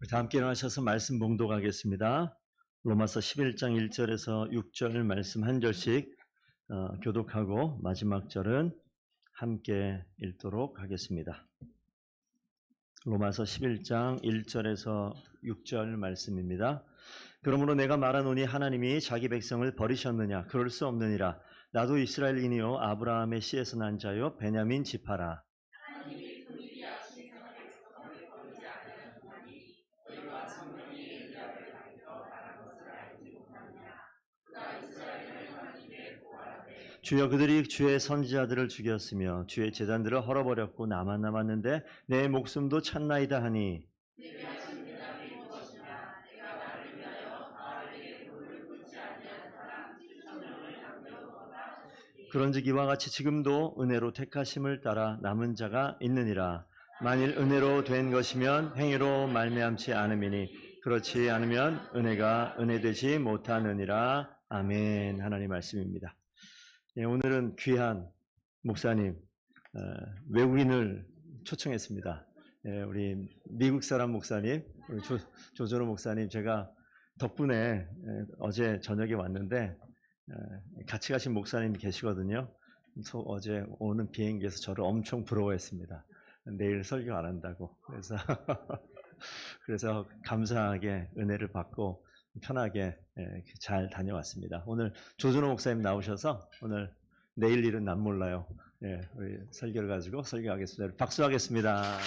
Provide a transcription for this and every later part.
다 함께 일어나셔서 말씀 봉독하겠습니다. 로마서 11장 1절에서 6절 말씀 한 절씩 교독하고 마지막 절은 함께 읽도록 하겠습니다. 로마서 11장 1절에서 6절 말씀입니다. 그러므로 내가 말하노니 하나님이 자기 백성을 버리셨느냐? 그럴 수 없느니라. 나도 이스라엘인이요 아브라함의 씨에서 난 자요 베냐민 지파라. 주여, 그들이 주의 선지자들을 죽였으며 주의 제단들을 헐어버렸고 나만 남았는데 내 목숨도 찾나이다 하니, 그런즉 이와 같이 지금도 은혜로 택하심을 따라 남은 자가 있느니라. 만일 은혜로 된 것이면 행위로 말미암지 않음이니 그렇지 않으면 은혜가 은혜되지 못하느니라. 아멘. 하나님 말씀입니다. 오늘은 귀한 목사님, 외국인을 초청했습니다. 우리 미국 사람 목사님, 우리 조준호 목사님, 제가 덕분에 어제 저녁에 왔는데 같이 가신 목사님이 계시거든요. 그래서 어제 오는 비행기에서 저를 엄청 부러워했습니다. 내일 설교 안 한다고. 그래서 감사하게 은혜를 받고 편하게 잘 다녀왔습니다. 오늘 조준호 목사님 나오셔서 오늘 내일 일은 난 몰라요. 우리 설교를 가지고 설교하겠습니다. 박수하겠습니다.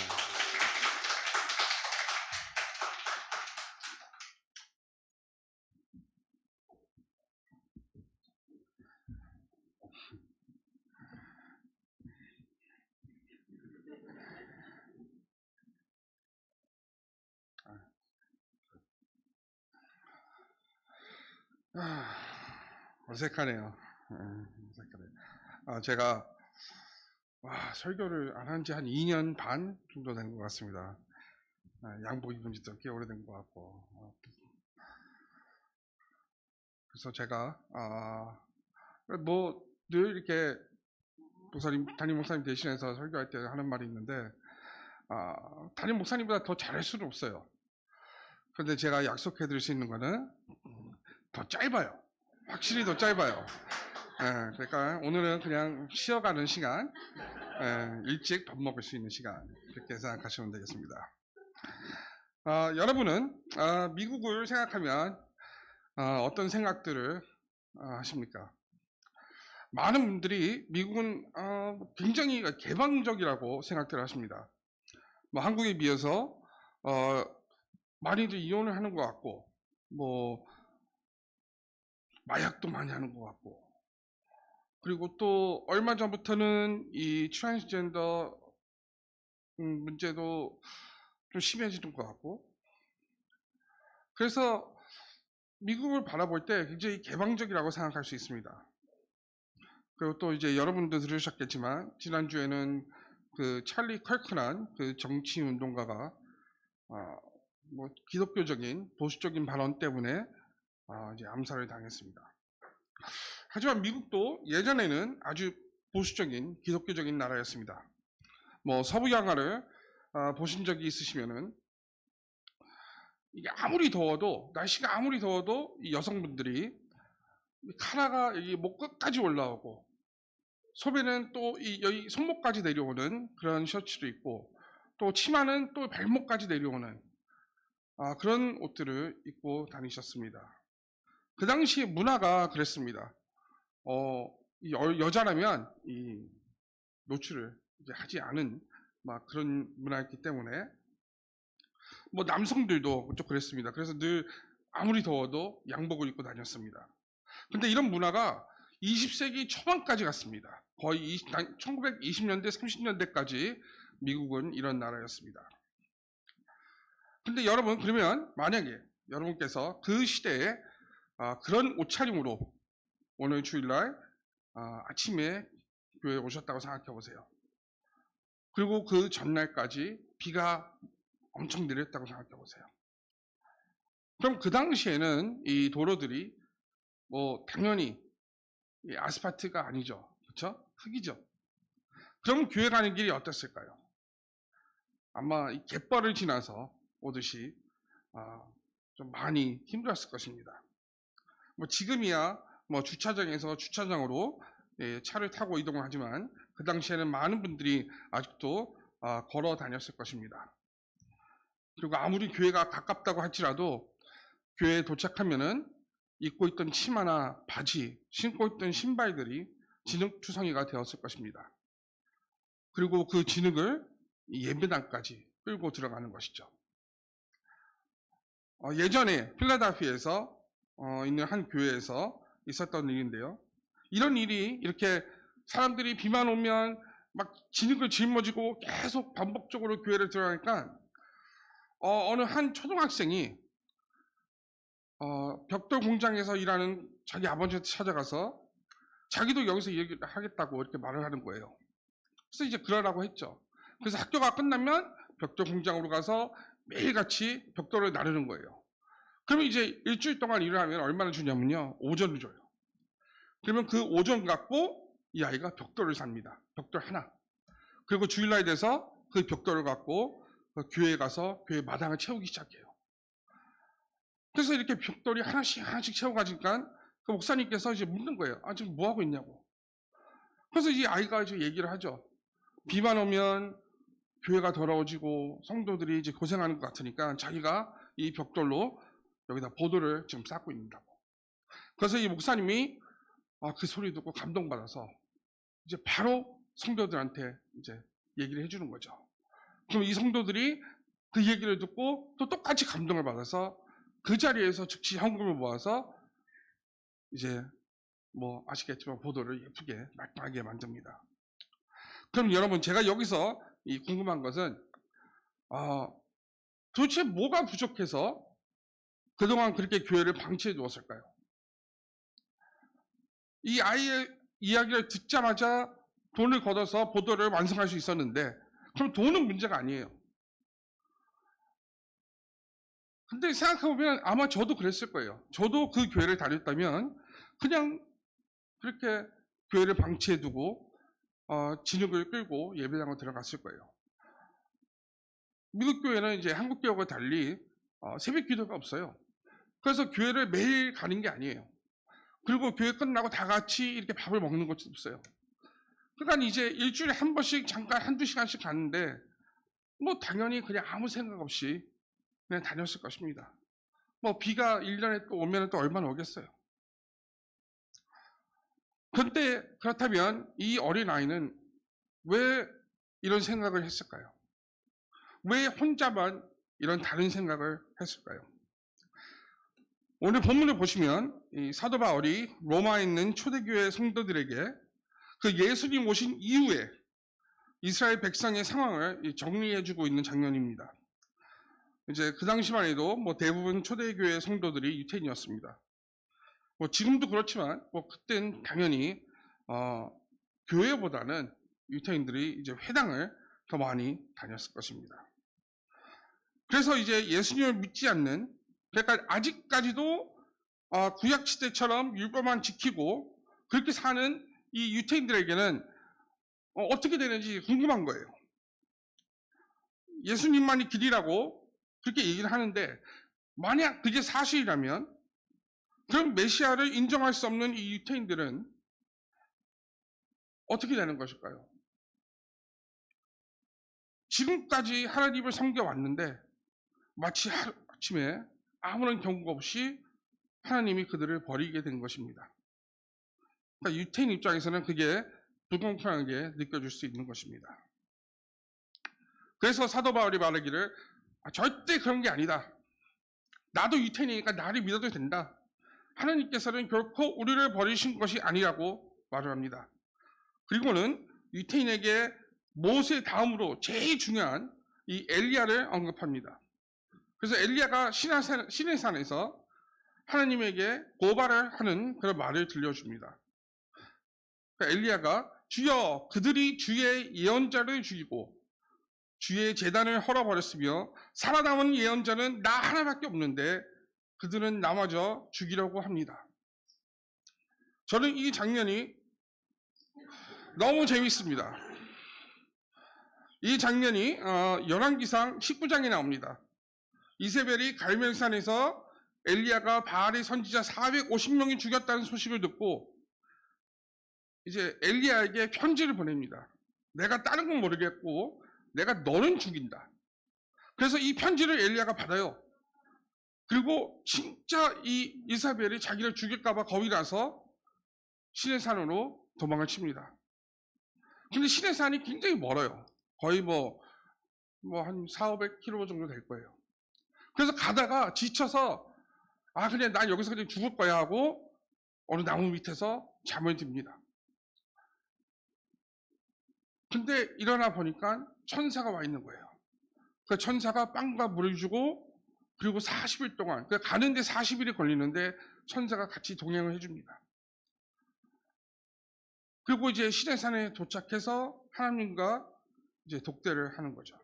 어색하네요. 어색하네요. 제가 설교를 안 한 지 한 2년 반 정도 된 것 같습니다. 양복 입은 지도 꽤 오래된 것 같고. 그래서 제가 늘 이렇게 담임 목사님 대신해서 설교할 때 하는 말이 있는데, 담임 목사님보다 더 잘할 수는 없어요. 그런데 제가 약속해 드릴 수 있는 거는 더 짧아요. 확실히 더 짧아요. 그러니까 오늘은 그냥 쉬어가는 시간, 일찍 밥 먹을 수 있는 시간, 그렇게 생각하시면 되겠습니다. 여러분은 미국을 생각하면 어떤 생각들을 하십니까? 많은 분들이 미국은 굉장히 개방적이라고 생각들 하십니다. 한국에 비해서 많이들 이혼을 하는 것 같고, 마약도 많이 하는 것 같고, 그리고 또 얼마 전부터는 이 트랜스젠더 문제도 좀 심해지는 것 같고, 그래서 미국을 바라볼 때 굉장히 개방적이라고 생각할 수 있습니다. 그리고 또 이제 여러분도 들으셨겠지만 지난주에는 그 찰리 컬크란 그 정치 운동가가 기독교적인 보수적인 발언 때문에 이제 암살을 당했습니다. 하지만 미국도 예전에는 아주 보수적인 기독교적인 나라였습니다. 서부 영화를 보신 적이 있으시면은 이게 아무리 더워도, 날씨가 아무리 더워도 이 여성분들이 카라가 여기 목 끝까지 올라오고, 소매는 또 여기 손목까지 내려오는 그런 셔츠를 입고, 또 치마는 또 발목까지 내려오는 그런 옷들을 입고 다니셨습니다. 그 당시 문화가 그랬습니다. 여자라면 이 노출을 이제 하지 않은 그런 문화였기 때문에 남성들도 좀 그랬습니다. 그래서 늘 아무리 더워도 양복을 입고 다녔습니다. 근데 이런 문화가 20세기 초반까지 갔습니다. 거의 1920년대, 30년대까지 미국은 이런 나라였습니다. 근데 여러분, 그러면 만약에 여러분께서 그 시대에 그런 옷차림으로 오늘 주일날 아침에 교회에 오셨다고 생각해 보세요. 그리고 그 전날까지 비가 엄청 내렸다고 생각해 보세요. 그럼 그 당시에는 이 도로들이 당연히 아스팔트가 아니죠. 그렇죠? 흙이죠. 그럼 교회 가는 길이 어땠을까요? 아마 이 갯벌을 지나서 오듯이 좀 많이 힘들었을 것입니다. 뭐 지금이야 뭐 주차장에서 주차장으로 차를 타고 이동을 하지만 그 당시에는 많은 분들이 아직도 걸어 다녔을 것입니다. 그리고 아무리 교회가 가깝다고 할지라도 교회에 도착하면은 입고 있던 치마나 바지, 신고 있던 신발들이 진흙투성이가 되었을 것입니다. 그리고 그 진흙을 예배당까지 끌고 들어가는 것이죠. 예전에 필라델피아에서 있는 한 교회에서 있었던 일인데요. 이런 일이 이렇게 사람들이 비만 오면 막 진흙을 짊어지고 계속 반복적으로 교회를 들어가니까 어느 한 초등학생이 벽돌 공장에서 일하는 자기 아버지한테 찾아가서 자기도 여기서 얘기를 하겠다고 이렇게 말을 하는 거예요. 그래서 이제 그러라고 했죠. 그래서 학교가 끝나면 벽돌 공장으로 가서 매일같이 벽돌을 나르는 거예요. 그러면 이제 일주일 동안 일을 하면 얼마나 주냐면요, 오전을 줘요. 그러면 그 오전 갖고 이 아이가 벽돌을 삽니다. 벽돌 하나. 그리고 주일날 돼서 그 벽돌을 갖고 교회에 가서 교회 마당을 채우기 시작해요. 그래서 이렇게 벽돌이 하나씩 채워가니까 그 목사님께서 이제 묻는 거예요. 지금 뭐 하고 있냐고. 그래서 이 아이가 이제 얘기를 하죠. 비만 오면 교회가 더러워지고 성도들이 이제 고생하는 것 같으니까 자기가 이 벽돌로 여기다 보도를 지금 쌓고 있다고. 그래서 이 목사님이 그 소리 듣고 감동받아서 이제 바로 성도들한테 이제 얘기를 해주는 거죠. 그럼 이 성도들이 그 얘기를 듣고 또 똑같이 감동을 받아서 그 자리에서 즉시 현금을 모아서 이제 뭐 아시겠지만 보도를 예쁘게 말끔하게 만듭니다. 그럼 여러분, 제가 여기서 궁금한 것은 도대체 뭐가 부족해서 그동안 그렇게 교회를 방치해 두었을까요? 이 아이의 이야기를 듣자마자 돈을 걷어서 보도를 완성할 수 있었는데 그럼 돈은 문제가 아니에요. 근데 생각해보면 아마 저도 그랬을 거예요. 저도 그 교회를 다녔다면 그냥 그렇게 교회를 방치해 두고 진흙을 끌고 예배당으로 들어갔을 거예요. 미국 교회는 이제 한국 교회와 달리 새벽 기도가 없어요. 그래서 교회를 매일 가는 게 아니에요. 그리고 교회 끝나고 다 같이 이렇게 밥을 먹는 것도 없어요. 그러니까 이제 일주일에 한 번씩 잠깐 한두 시간씩 갔는데 뭐 당연히 그냥 아무 생각 없이 그냥 다녔을 것입니다. 뭐 비가 1년에 또 오면 또 얼마나 오겠어요. 그런데 그렇다면 이 어린아이는 왜 이런 생각을 했을까요? 왜 혼자만 이런 다른 생각을 했을까요? 오늘 본문을 보시면 이 사도 바울이 로마에 있는 초대교회 성도들에게 그 예수님 오신 이후에 이스라엘 백성의 상황을 정리해주고 있는 장면입니다. 이제 그 당시만 해도 뭐 대부분 초대교회 성도들이 유태인이었습니다. 뭐 지금도 그렇지만 뭐 그때는 당연히 교회보다는 유태인들이 이제 회당을 더 많이 다녔을 것입니다. 그래서 이제 예수님을 믿지 않는, 그러니까 아직까지도 구약 시대처럼 율법만 지키고 그렇게 사는 이 유태인들에게는 어떻게 되는지 궁금한 거예요. 예수님만이 길이라고 그렇게 얘기를 하는데 만약 그게 사실이라면 그럼 메시아를 인정할 수 없는 이 유태인들은 어떻게 되는 것일까요? 지금까지 하나님을 섬겨왔는데 마치 아침에 아무런 경고가 없이 하나님이 그들을 버리게 된 것입니다. 그러니까 유태인 입장에서는 그게 불공평하게 느껴질 수 있는 것입니다. 그래서 사도 바울이 말하기를 절대 그런 게 아니다. 나도 유태인이니까 나를 믿어도 된다. 하나님께서는 결코 우리를 버리신 것이 아니라고 말을 합니다. 그리고는 유태인에게 모세 다음으로 제일 중요한 이 엘리야를 언급합니다. 그래서 엘리야가 신의 산에서 하나님에게 고발을 하는 그런 말을 들려줍니다. 그러니까 엘리야가 주여 그들이 주의 예언자를 죽이고 주의 제단을 헐어버렸으며 살아남은 예언자는 나 하나밖에 없는데 그들은 나마저 죽이려고 합니다. 저는 이 장면이 너무 재밌습니다. 이 장면이 열왕기상 19장에 나옵니다. 이세벨이 갈멜산에서 엘리야가 바알의 선지자 450명이 죽였다는 소식을 듣고 이제 엘리야에게 편지를 보냅니다. 내가 다른 건 모르겠고 내가 너는 죽인다. 그래서 이 편지를 엘리야가 받아요. 그리고 진짜 이 이사벨이 자기를 죽일까봐 겁이 나서 시내산으로 도망을 칩니다. 근데 시내산이 굉장히 멀어요. 거의 한 400-500km 정도 될 거예요. 그래서 가다가 지쳐서 그냥 난 여기서 그냥 죽을 거야 하고 어느 나무 밑에서 잠을 듭니다. 근데 일어나 보니까 천사가 와 있는 거예요. 그 천사가 빵과 물을 주고 그리고 40일 동안 가는데 40일이 걸리는데 천사가 같이 동행을 해줍니다. 그리고 이제 시내산에 도착해서 하나님과 이제 독대를 하는 거죠.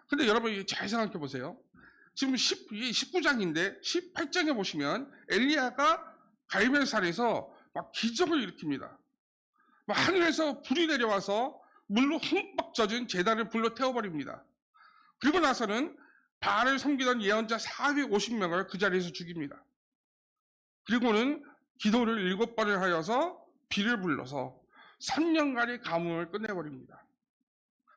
근데 여러분 잘 생각해 보세요. 지금 19장인데 18장에 보시면 엘리야가 갈멜산에서 막 기적을 일으킵니다. 막 하늘에서 불이 내려와서 물로 흠뻑 젖은 제단을 불로 태워버립니다. 그리고 나서는 바알을 섬기던 예언자 450명을 그 자리에서 죽입니다. 그리고는 기도를 7번을 하여서 비를 불러서 3년간의 가뭄을 끝내버립니다.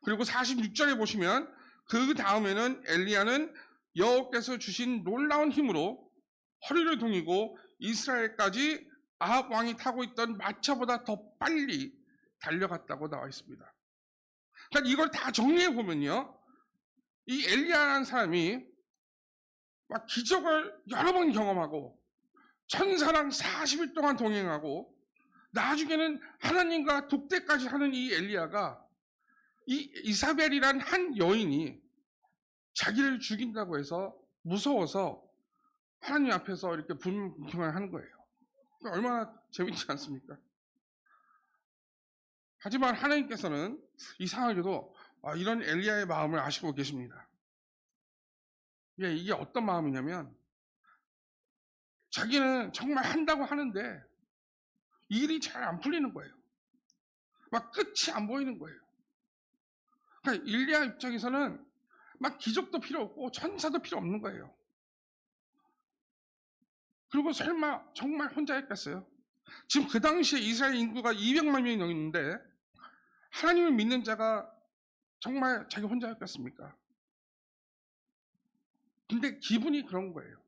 그리고 46절에 보시면 그 다음에는 엘리야는 여호와께서 주신 놀라운 힘으로 허리를 동이고 이스라엘까지 아합 왕이 타고 있던 마차보다 더 빨리 달려갔다고 나와 있습니다. 그러니까 이걸 다 정리해 보면요, 이 엘리야라는 사람이 막 기적을 여러 번 경험하고 천사랑 40일 동안 동행하고 나중에는 하나님과 독대까지 하는 이 엘리야가 이 이사벨이란 한 여인이 자기를 죽인다고 해서 무서워서 하나님 앞에서 이렇게 불평을 하는 거예요. 얼마나 재밌지 않습니까? 하지만 하나님께서는 이상하게도 이런 엘리야의 마음을 아시고 계십니다. 이게 어떤 마음이냐면 자기는 정말 한다고 하는데 일이 잘 안 풀리는 거예요. 막 끝이 안 보이는 거예요. 그러니까 엘리야 입장에서는 막 기적도 필요 없고 천사도 필요 없는 거예요. 그리고 설마 정말 혼자 했겠어요? 지금 그 당시에 이스라엘 인구가 200만 명이 넘는데 하나님을 믿는 자가 정말 자기 혼자 했겠습니까? 근데 기분이 그런 거예요.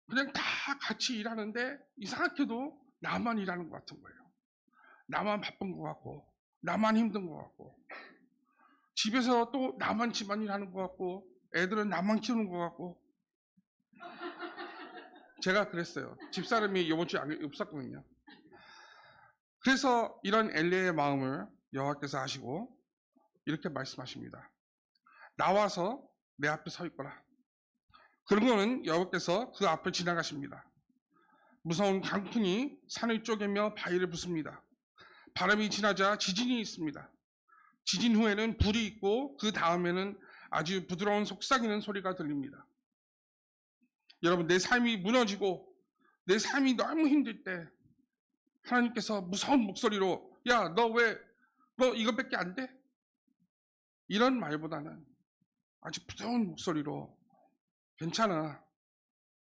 그냥 다 같이 일하는데 이상하게도 나만 일하는 것 같은 거예요. 나만 바쁜 것 같고 나만 힘든 것 같고 집에서 또 나만 집안일 하는 것 같고 애들은 나만 키우는 것 같고. 제가 그랬어요. 집사람이 이번 주에 없었거든요. 그래서 이런 엘리야의 마음을 여호와께서 아시고 이렇게 말씀하십니다. 나와서 내 앞에 서 있거라. 그러고는 여호와께서 그 앞을 지나가십니다. 무서운 강풍이 산을 쪼개며 바위를 부숩니다. 바람이 지나자 지진이 있습니다. 지진 후에는 불이 있고 그 다음에는 아주 부드러운 속삭이는 소리가 들립니다. 여러분, 내 삶이 무너지고 내 삶이 너무 힘들 때 하나님께서 무서운 목소리로 야, 너 이것밖에 안 돼? 이런 말보다는 아주 부드러운 목소리로 괜찮아,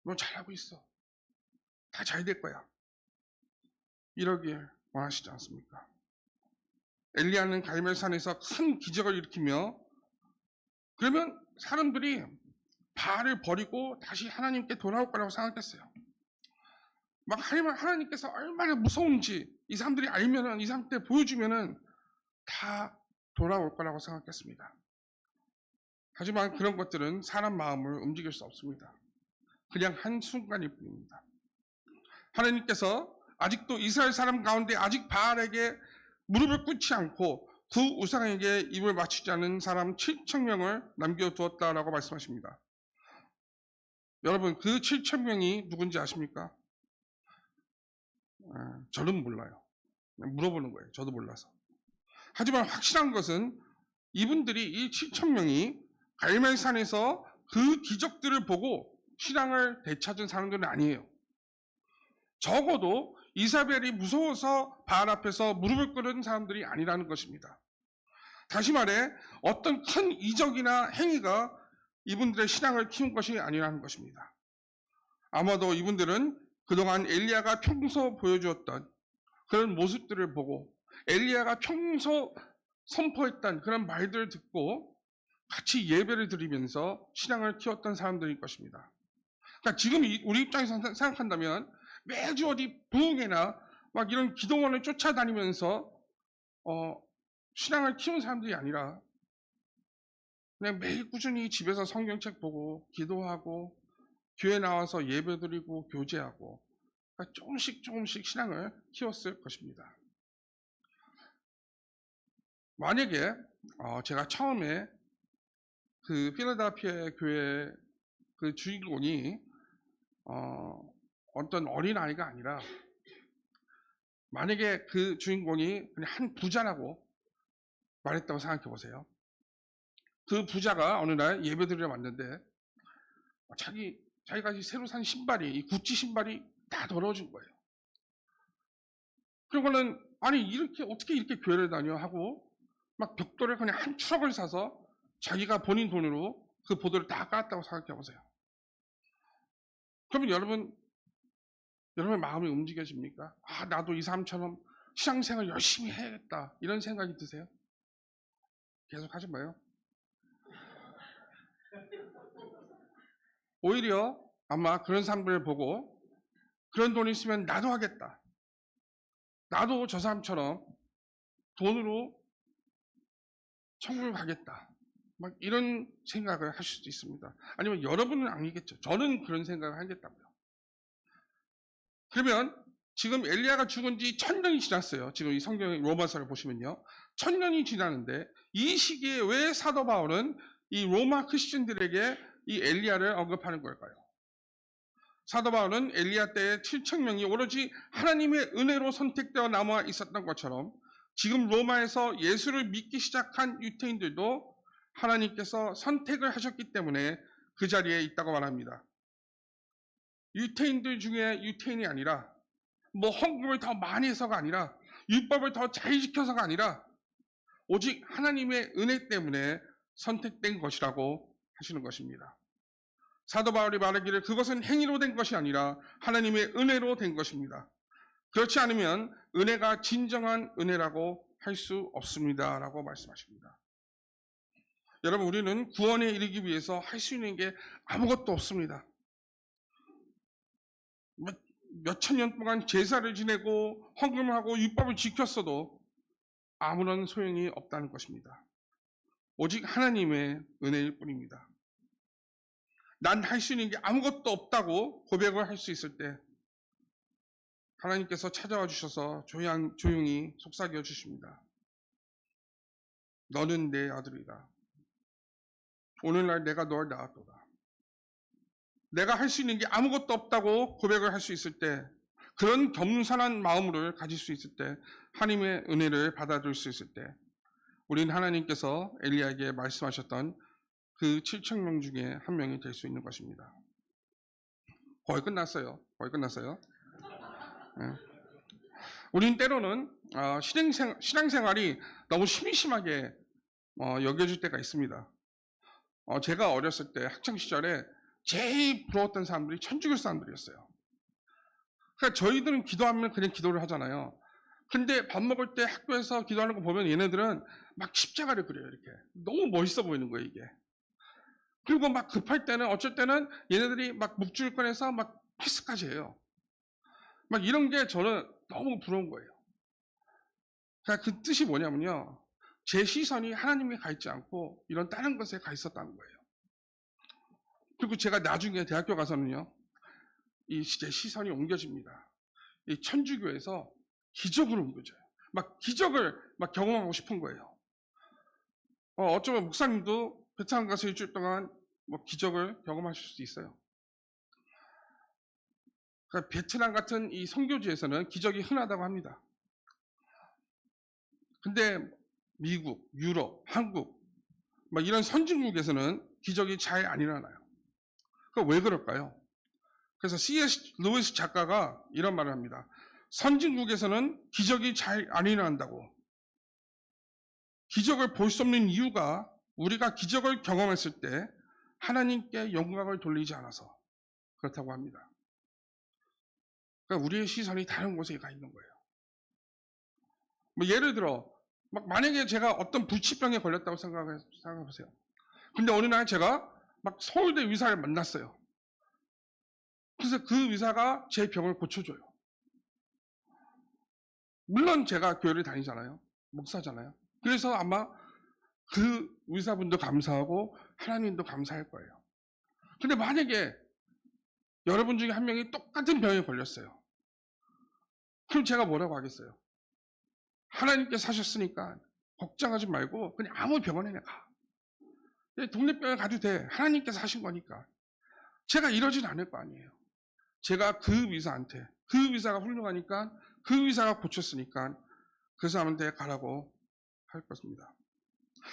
너 잘하고 있어, 다 잘 될 거야, 이러길 원하시지 않습니까? 엘리야는 갈멜산에서 큰 기적을 일으키며 그러면 사람들이 바알을 버리고 다시 하나님께 돌아올 거라고 생각했어요. 막 하나님께서 얼마나 무서운지 이 사람들이 알면은, 이 사람들 보여주면은 다 돌아올 거라고 생각했습니다. 하지만 그런 것들은 사람 마음을 움직일 수 없습니다. 그냥 한순간일 뿐입니다. 하나님께서 아직도 이스라엘 사람 가운데 아직 바알에게 무릎을 꿇지 않고 두 우상에게 입을 맞추지 않은 사람 7,000명을 남겨두었다라고 말씀하십니다. 여러분, 그 7,000명이 누군지 아십니까? 저는 몰라요. 물어보는 거예요. 저도 몰라서. 하지만 확실한 것은 이분들이, 이 7,000명이 갈멜산에서 그 기적들을 보고 신앙을 되찾은 사람들은 아니에요. 적어도 이사벨이 무서워서 바알 앞에서 무릎을 꿇은 사람들이 아니라는 것입니다. 다시 말해 어떤 큰 이적이나 행위가 이분들의 신앙을 키운 것이 아니라는 것입니다. 아마도 이분들은 그동안 엘리야가 평소 보여주었던 그런 모습들을 보고 엘리야가 평소 선포했던 그런 말들을 듣고 같이 예배를 드리면서 신앙을 키웠던 사람들일 것입니다. 그러니까 지금 우리 입장에서 생각한다면 매주 어디 부흥회나 막 이런 기도원을 쫓아다니면서 신앙을 키운 사람들이 아니라 그냥 매일 꾸준히 집에서 성경책 보고 기도하고 교회 나와서 예배드리고 교제하고 그러니까 조금씩 신앙을 키웠을 것입니다. 만약에 제가 처음에 그 필라델피아 교회 그 주인공이 어떤 어린아이가 아니라 만약에 그 주인공이 그냥 한 부자라고 말했다고 생각해 보세요. 그 부자가 어느 날 예배드리러 왔는데 자기가 새로 산 신발이 이 구찌 신발이 다 더러워진 거예요. 그러고는 아니 어떻게 이렇게 교회를 다녀 하고 막 벽돌을 그냥 한 트럭을 사서 자기가 본인 돈으로 그 보도를 다 깔았다고 생각해 보세요. 그러면 여러분의 마음이 움직여집니까? 아, 나도 이 사람처럼 신앙생활 열심히 해야겠다 이런 생각이 드세요? 계속 하지 마요. 오히려 아마 그런 사람들을 보고 그런 돈이 있으면 나도 하겠다. 나도 저 사람처럼 돈으로 천국을 가겠다. 막 이런 생각을 하실 수도 있습니다. 아니면 여러분은 아니겠죠. 저는 그런 생각을 하겠다고요. 그러면 지금 엘리야가 죽은 지 1000년이 지났어요. 지금 이 성경 로마서를 보시면요. 1000년이 지났는데 이 시기에 왜 사도 바울은 이 로마 크리스천들에게 이 엘리야를 언급하는 걸까요? 사도 바울은 엘리야 때에 7,000명이 오로지 하나님의 은혜로 선택되어 남아 있었던 것처럼 지금 로마에서 예수를 믿기 시작한 유태인들도 하나님께서 선택을 하셨기 때문에 그 자리에 있다고 말합니다. 유태인들 중에 유태인이 아니라 뭐 헌금을 더 많이 해서가 아니라 율법을 더 잘 지켜서가 아니라 오직 하나님의 은혜 때문에 선택된 것이라고 하시는 것입니다. 사도 바울이 말하기를 그것은 행위로 된 것이 아니라 하나님의 은혜로 된 것입니다. 그렇지 않으면 은혜가 진정한 은혜라고 할 수 없습니다. 라고 말씀하십니다. 여러분, 우리는 구원에 이르기 위해서 할 수 있는 게 아무것도 없습니다. 몇천 년 동안 제사를 지내고 헌금을 하고 율법을 지켰어도 아무런 소용이 없다는 것입니다. 오직 하나님의 은혜일 뿐입니다. 난 할 수 있는 게 아무것도 없다고 고백을 할 수 있을 때 하나님께서 찾아와 주셔서 조용히 속삭여 주십니다. 너는 내 아들이다. 오늘날 내가 널 낳았도다. 내가 할 수 있는 게 아무것도 없다고 고백을 할 수 있을 때, 그런 겸손한 마음을 가질 수 있을 때, 하나님의 은혜를 받아들일 수 있을 때, 우리는 하나님께서 엘리야에게 말씀하셨던 그 7,000명 중에 한 명이 될 수 있는 것입니다. 거의 끝났어요. 네. 우린 때로는 신앙생활이 너무 심하게 여겨질 때가 있습니다. 제가 어렸을 때 학창시절에 제일 부러웠던 사람들이 천주교 사람들이었어요. 그러니까 저희들은 기도하면 그냥 기도를 하잖아요. 근데 밥 먹을 때 학교에서 기도하는 거 보면 얘네들은 막 십자가를 그려요. 이렇게 너무 멋있어 보이는 거예요, 이게. 그리고 막 급할 때는 어쩔 때는 얘네들이 막 묵주를 꺼내서 막 키스까지 해요. 막 이런 게 저는 너무 부러운 거예요. 그러니까 그 뜻이 뭐냐면요, 제 시선이 하나님에 가 있지 않고 이런 다른 것에 가 있었다는 거예요. 그리고 제가 나중에 대학교 가서는요, 제 시선이 옮겨집니다. 이 천주교에서 기적으로 옮겨져요. 막 기적을 막 경험하고 싶은 거예요. 어쩌면 목사님도 베트남 가서 일주일 동안 뭐 기적을 경험하실 수도 있어요. 그러니까 베트남 같은 이 선교지에서는 기적이 흔하다고 합니다. 근데 미국, 유럽, 한국 막 이런 선진국에서는 기적이 잘 안 일어나요. 그럼 왜 그럴까요? 그래서 C.S. 루이스 작가가 이런 말을 합니다. 선진국에서는 기적이 잘 안 일어난다고. 기적을 볼 수 없는 이유가 우리가 기적을 경험했을 때 하나님께 영광을 돌리지 않아서 그렇다고 합니다. 그러니까 우리의 시선이 다른 곳에 가 있는 거예요. 뭐 예를 들어 만약에 제가 어떤 불치병에 걸렸다고 생각해보세요. 근데 어느 날 제가 막 서울대 의사를 만났어요. 그래서 그 의사가 제 병을 고쳐줘요. 물론 제가 교회를 다니잖아요. 목사잖아요. 그래서 아마 그 의사분도 감사하고 하나님도 감사할 거예요. 근데 만약에 여러분 중에 한 명이 똑같은 병에 걸렸어요. 그럼 제가 뭐라고 하겠어요? 하나님께서 하셨으니까 걱정하지 말고 그냥 아무 병원에 가. 동네병에 가도 돼. 하나님께서 하신 거니까. 제가 이러진 않을 거 아니에요. 제가 그 의사한테, 그 의사가 훌륭하니까, 그 의사가 고쳤으니까 그 사람한테 가라고 할 것입니다.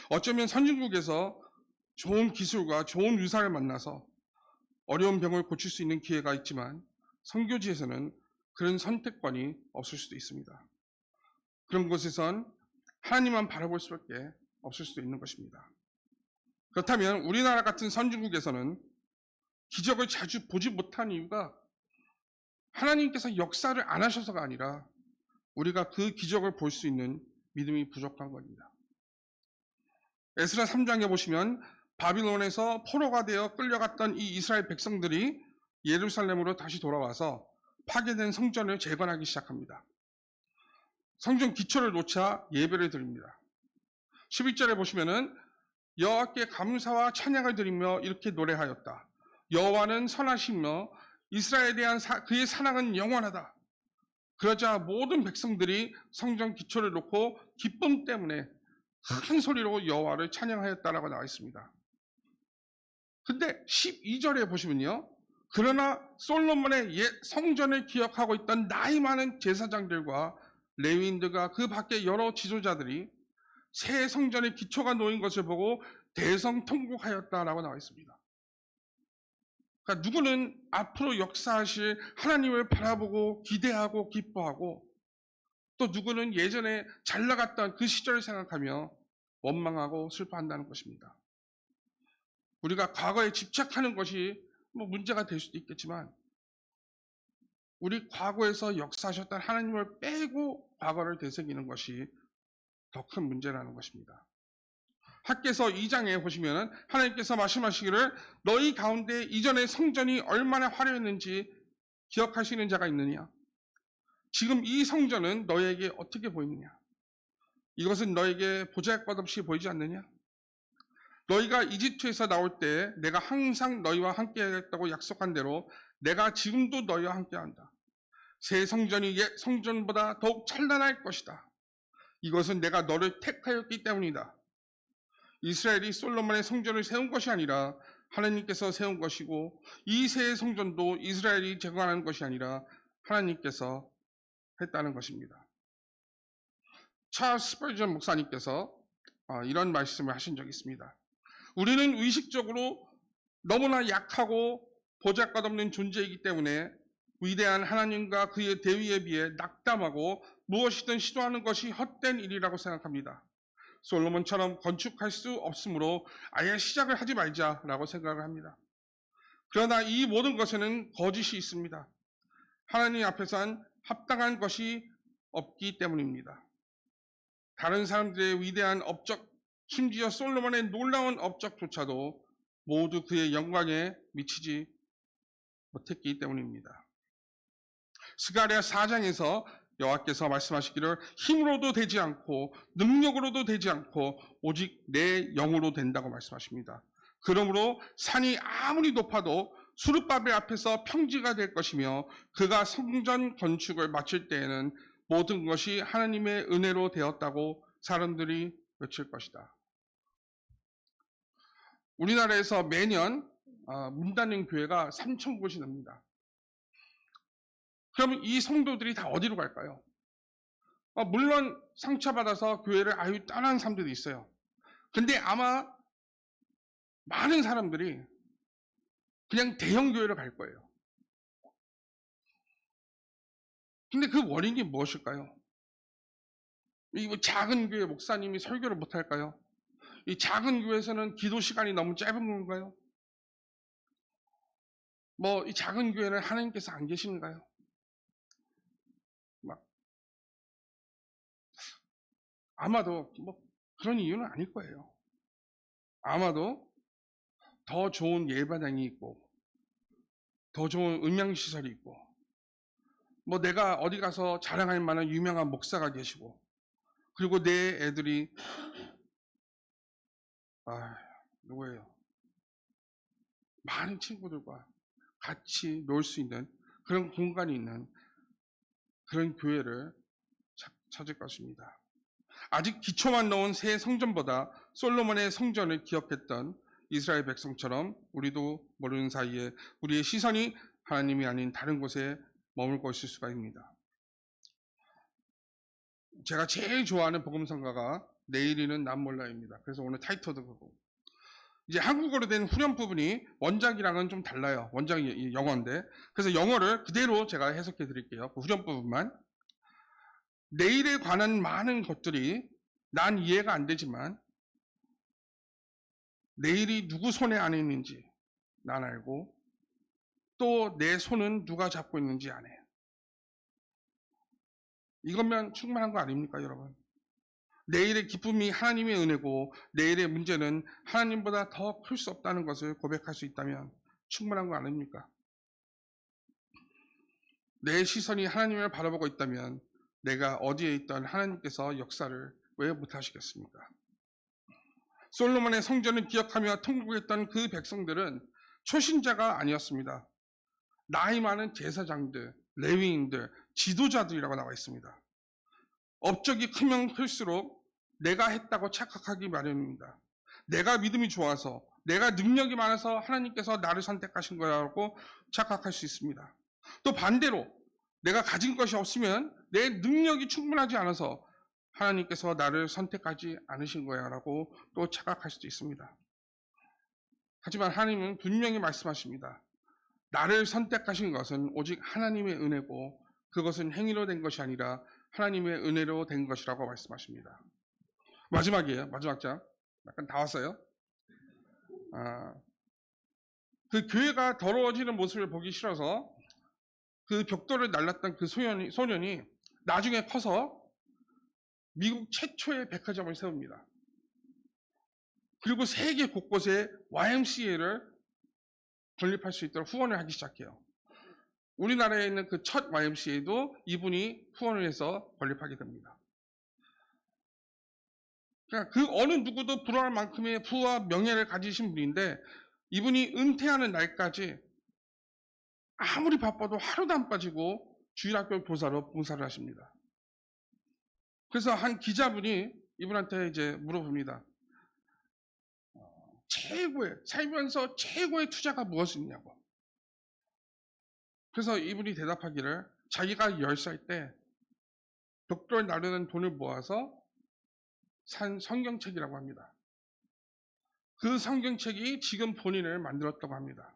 어쩌면 선진국에서 좋은 기술과 좋은 의사를 만나서 어려운 병을 고칠 수 있는 기회가 있지만 선교지에서는 그런 선택권이 없을 수도 있습니다. 그런 곳에선 하나님만 바라볼 수밖에 없을 수도 있는 것입니다. 그렇다면 우리나라 같은 선진국에서는 기적을 자주 보지 못한 이유가 하나님께서 역사를 안 하셔서가 아니라 우리가 그 기적을 볼 수 있는 믿음이 부족한 겁니다. 에스라 3장에 보시면 바빌론에서 포로가 되어 끌려갔던 이 이스라엘 백성들이 예루살렘으로 다시 돌아와서 파괴된 성전을 재건하기 시작합니다. 성전 기초를 놓자 예배를 드립니다. 11절에 보시면은 여호와께 감사와 찬양을 드리며 이렇게 노래하였다. 여호와는 선하시며 이스라엘에 대한 그의 사랑은 영원하다. 그러자 모든 백성들이 성전 기초를 놓고 기쁨 때문에 큰 소리로 여호와를 찬양하였다라고 나와 있습니다. 근데 12절에 보시면요. 그러나 솔로몬의 옛 성전을 기억하고 있던 나이 많은 제사장들과 레위인들과 그 밖에 여러 지도자들이 새 성전의 기초가 놓인 것을 보고 대성통곡하였다라고 나와 있습니다. 그러니까 누구는 앞으로 역사하실 하나님을 바라보고 기대하고 기뻐하고 또 누구는 예전에 잘 나갔던 그 시절을 생각하며 원망하고 슬퍼한다는 것입니다. 우리가 과거에 집착하는 것이 문제가 될 수도 있겠지만 우리 과거에서 역사하셨던 하나님을 빼고 과거를 되새기는 것이 더 큰 문제라는 것입니다. 학개서 2장에 보시면 하나님께서 말씀하시기를 너희 가운데 이전에 성전이 얼마나 화려했는지 기억하시는 자가 있느냐? 지금 이 성전은 너희에게 어떻게 보이느냐? 이것은 너에게 보잘것없이 보이지 않느냐? 너희가 이집트에서 나올 때 내가 항상 너희와 함께 하겠다고 약속한 대로 내가 지금도 너희와 함께 한다. 새 성전이 옛 성전보다 더욱 찬란할 것이다. 이것은 내가 너를 택하였기 때문이다. 이스라엘이 솔로몬의 성전을 세운 것이 아니라 하나님께서 세운 것이고 이 새 성전도 이스라엘이 재건하는 것이 아니라 하나님께서 했다는 것입니다. 찰스 스퍼전 목사님께서 이런 말씀을 하신 적이 있습니다. 우리는 의식적으로 너무나 약하고 보잘것없는 존재이기 때문에 위대한 하나님과 그의 대위에 비해 낙담하고 무엇이든 시도하는 것이 헛된 일이라고 생각합니다. 솔로몬처럼 건축할 수 없으므로 아예 시작을 하지 말자라고 생각을 합니다. 그러나 이 모든 것에는 거짓이 있습니다. 하나님 앞에선 합당한 것이 없기 때문입니다. 다른 사람들의 위대한 업적, 심지어 솔로몬의 놀라운 업적조차도 모두 그의 영광에 미치지 못했기 때문입니다. 스가랴 4장에서 여호와께서 말씀하시기를 힘으로도 되지 않고 능력으로도 되지 않고 오직 내 영으로 된다고 말씀하십니다. 그러므로 산이 아무리 높아도 수르바벨 앞에서 평지가 될 것이며 그가 성전 건축을 마칠 때에는 모든 것이 하나님의 은혜로 되었다고 사람들이 외칠 것이다. 우리나라에서 매년 문 닫는 교회가 3,000곳이 됩니다. 그러면 이 성도들이 다 어디로 갈까요? 물론 상처받아서 교회를 아유 떠나는 사람들도 있어요. 근데 아마 많은 사람들이 그냥 대형 교회로 갈 거예요. 근데 그 원인이 무엇일까요? 이 작은 교회 목사님이 설교를 못할까요? 이 작은 교회에서는 기도 시간이 너무 짧은 건가요? 뭐 이 작은 교회는 하나님께서 안 계신가요? 막 아마도 뭐 그런 이유는 아닐 거예요. 아마도 더 좋은 예배당이 있고 더 좋은 음향시설이 있고 뭐 내가 어디 가서 자랑할 만한 유명한 목사가 계시고 그리고 내 애들이 누구예요? 많은 친구들과 같이 놀 수 있는 그런 공간이 있는 그런 교회를 찾을 것입니다. 아직 기초만 넣은 새 성전보다 솔로몬의 성전을 기억했던 이스라엘 백성처럼 우리도 모르는 사이에 우리의 시선이 하나님이 아닌 다른 곳에 머물고 있을 수가 있습니다. 제가 제일 좋아하는 복음성가가 내일이는 난 몰라입니다. 그래서 오늘 타이틀도 그거. 이제 한국어로 된 후렴 부분이 원작이랑은 좀 달라요. 원작이 영어인데. 그래서 영어를 그대로 제가 해석해 드릴게요. 그 후렴 부분만. 내일에 관한 많은 것들이 난 이해가 안 되지만 내일이 누구 손에 안에 있는지 난 알고 또 내 손은 누가 잡고 있는지 아네. 이거면 충분한 거 아닙니까, 여러분? 내일의 기쁨이 하나님의 은혜고 내일의 문제는 하나님보다 더 클 수 없다는 것을 고백할 수 있다면 충분한 거 아닙니까? 내 시선이 하나님을 바라보고 있다면 내가 어디에 있던 하나님께서 역사를 왜 못하시겠습니까? 솔로몬의 성전을 기억하며 통곡했던 그 백성들은 초신자가 아니었습니다. 나이 많은 제사장들, 레위인들, 지도자들이라고 나와 있습니다. 업적이 크면 클수록 내가 했다고 착각하기 마련입니다. 내가 믿음이 좋아서, 내가 능력이 많아서 하나님께서 나를 선택하신 거라고 착각할 수 있습니다. 또 반대로 내가 가진 것이 없으면 내 능력이 충분하지 않아서 하나님께서 나를 선택하지 않으신 거야라고 또 착각할 수도 있습니다. 하지만 하나님은 분명히 말씀하십니다. 나를 선택하신 것은 오직 하나님의 은혜고 그것은 행위로 된 것이 아니라 하나님의 은혜로 된 것이라고 말씀하십니다. 마지막이에요. 마지막 장. 약간 다 왔어요. 그 교회가 더러워지는 모습을 보기 싫어서 그 벽돌을 날랐던 그 소년이 나중에 커서 미국 최초의 백화점을 세웁니다. 그리고 세계 곳곳에 YMCA를 건립할 수 있도록 후원을 하기 시작해요. 우리나라에 있는 그 첫 YMCA도 이분이 후원을 해서 건립하게 됩니다. 그러니까 그 어느 누구도 부러워할 만큼의 부와 명예를 가지신 분인데 이분이 은퇴하는 날까지 아무리 바빠도 하루도 안 빠지고 주일학교 교사로 봉사를 하십니다. 그래서 한 기자분이 이분한테 이제 물어봅니다. 살면서 최고의 투자가 무엇이냐고. 그래서 이분이 대답하기를 자기가 10살 때 벽돌 나르는 돈을 모아서 산 성경책이라고 합니다. 그 성경책이 지금 본인을 만들었다고 합니다.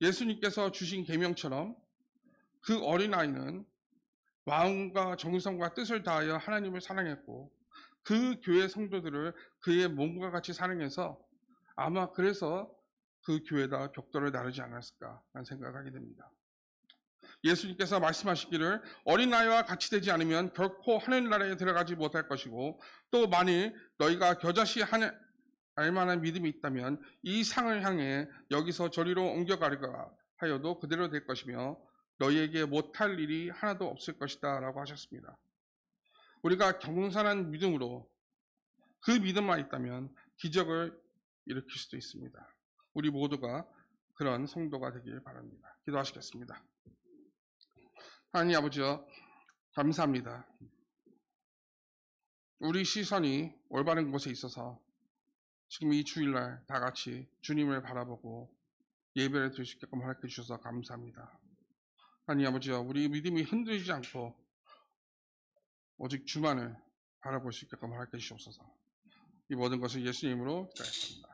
예수님께서 주신 계명처럼 그 어린아이는 마음과 정성과 뜻을 다하여 하나님을 사랑했고 그 교회 성도들을 그의 몸과 같이 사랑해서 아마 그래서 그 교회에다 벽돌을 나르지 않았을까 라는 생각을 하게 됩니다. 예수님께서 말씀하시기를 어린아이와 같이 되지 않으면 결코 하늘나라에 들어가지 못할 것이고 또 만일 너희가 겨자씨 알만한 믿음이 있다면 이 상을 향해 여기서 저리로 옮겨가리가 하여도 그대로 될 것이며 너희에게 못할 일이 하나도 없을 것이다 라고 하셨습니다. 우리가 경건한 믿음으로 그 믿음만 있다면 기적을 일으킬 수도 있습니다. 우리 모두가 그런 성도가 되길 바랍니다. 기도하시겠습니다. 하나님 아버지여 감사합니다. 우리 시선이 올바른 곳에 있어서 지금 이 주일날 다 같이 주님을 바라보고 예배를 드릴 수 있게끔 허락해 주셔서 감사합니다. 하나님 아버지여 우리 믿음이 흔들리지 않고 오직 주만을 바라볼 수 있게끔 허락해 주시옵소서. 이 모든 것을 예수님으로 기도했습니다.